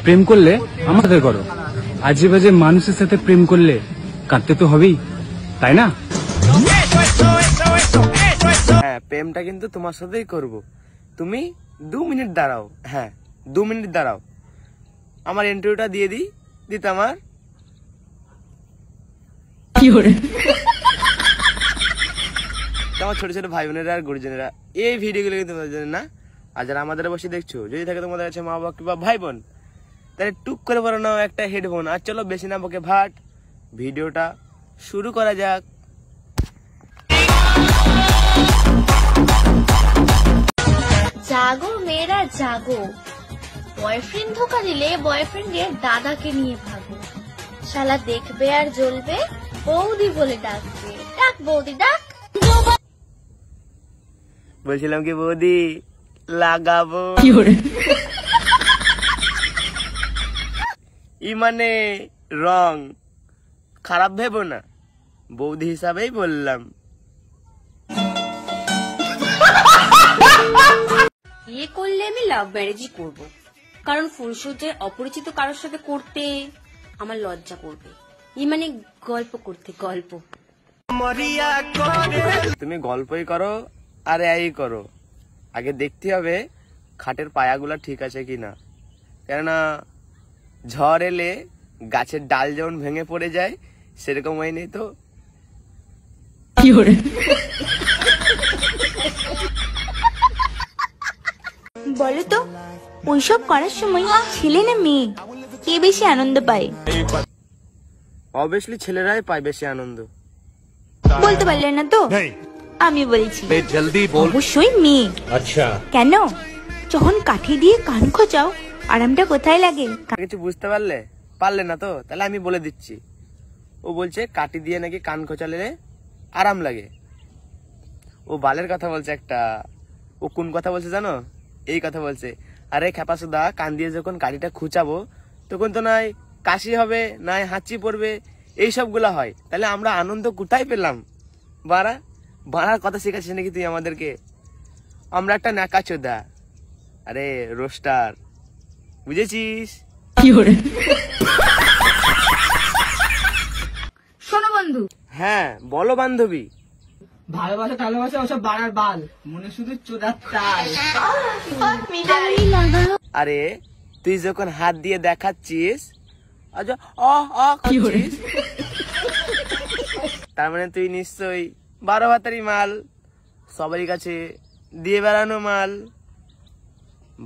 প্রেম করলে আমার সাথে করো, আজে বাজে মানুষের সাথে প্রেম করলে কাঁদতে তো হবেই, তাই না? হ্যাঁ, প্রেমটা কিন্তু তোমার সাথেই করব। তুমি 2 মিনিট দাঁড়াও। হ্যাঁ, 2 মিনিট দাঁড়াও, আমার ইন্টারভিউটা দিয়ে দিতে আমার ছোট ছোট ভাই বোনেরা আর গুরুজনেরা, এই ভিডিওগুলো কিন্তু তোমাদের জন্য না। আর যারা আমাদের বসে দেখছো, যদি থাকে তোমাদের কাছে মা বাবা কিংবা ভাই বোন, তাহলে টুক করে বলো নাও একটা হেডফোন। আর চলো বেশি না বকে ভাট, ভিডিওটা শুরু করা যাক। জাগো মেয়েরা জাগো, বয়ফ্রেন্ড ধোকা দিলে বয়ফ্রেন্ডের দাদাকে নিয়ে ভাগো। শালা দেখবে আর জ্বলবে, বৌদি বলে ডাকবে। ডাক বৌদি ডাক। বলছিলাম কি বৌদি লাগাবো, ই মানে রং খারাপ ভেবো না, বৌদি হিসাবেই বললাম। বিয়ে করলে আমি লাভ ম্যারেজই করব, কারণ ফুলসজ্জায় অপরিচিত কারোর সাথে করতে আমার লজ্জা করবে। মানে গল্প করতে, গল্প। তুমি গল্পই করো আর এই করো, আগে দেখতে হবে খাটের পায়াগুলা ঠিক আছে কিনা, কেননা ঝড় এলে গাছের ডাল যেমন ভেঙে পড়ে যায়, সেরকম হয়নি তো। বলো তো, ওইসব করার সময় ছেলে না মেয়ে কে বেশি আনন্দ পায়? অবভিয়াসলি ছেলেরাই পায় বেশি আনন্দ। বলতে পারলে না তো? আমি বলছি, অবশ্যই মেয়ে। আচ্ছা, কেন? যখন কাঠি দিয়ে কান খোঁচাও, আরামটা কোথায় লাগে? কিছু বুঝতে পারলে না তো, তাহলে আমি বলে দিচ্ছি। ও বলছে কাঠি দিয়ে নাকি কান খোঁচালে আরাম লাগে। ও বালের কথা বলছে একটা। ও কোন কথা বলছে জানো? এই কথা বলছে, আরে খেপাসুদা, কান দিয়ে যখন কাঠিটা খুঁচাবো তখন তো নাই কাশি হবে, নাই হাঁচি পড়বে, এই সবগুলা হয়। তাহলে আমরা আনন্দ কোথায় পেলাম? বাড়ার কথা শেখাচ্ছিস নাকি তুই আমাদেরকে? আমরা একটা নাকাচোদা, আরে রোস্টার, বুঝেছিস? শোনো বন্ধু। হ্যাঁ বলো বান্ধবী। ভালোবাসা টালোবাসা ওসব বাড়ার বাল, মনে শুধু চোদার তাল। আরে তুই যখন হাত দিয়ে দেখাচ্ছিস, তার মানে তুই নিশ্চয়ই 12 ভাতারি মাল, সবারই কাছে দিয়ে বেড়ানো মাল।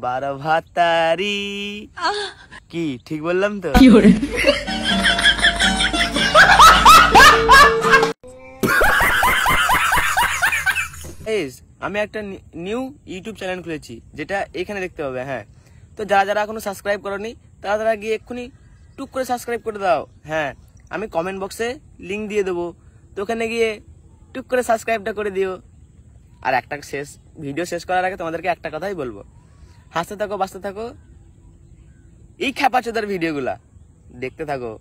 12 ভাতারি, কি ঠিক বললাম তো? আমি একটা নিউ ইউটিউব চ্যানেল খুলেছি, যেটা এখানে দেখতে হবে। হ্যাঁ, তো যারা এখনো সাবস্ক্রাইব করোনি তারা গিয়ে এক্ষুনি টুক করে সাবস্ক্রাইব করে দাও। হ্যাঁ, আমি কমেন্ট বক্সে লিঙ্ক দিয়ে দেবো, তো ওখানে গিয়ে টুক করে সাবস্ক্রাইবটা করে দিও। আর একটা ভিডিও শেষ করার আগে তোমাদেরকে একটা কথাই বলবো, হাসতে থাকো, বাঁচতে থাকো, এই খ্যাপাচোদার ভিডিওগুলা দেখতে থাকো।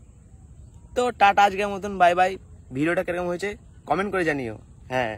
তো টাটা, আজকের মতন বাই বাই। ভিডিওটা কিরকম হয়েছে কমেন্ট করে জানিও। হ্যাঁ।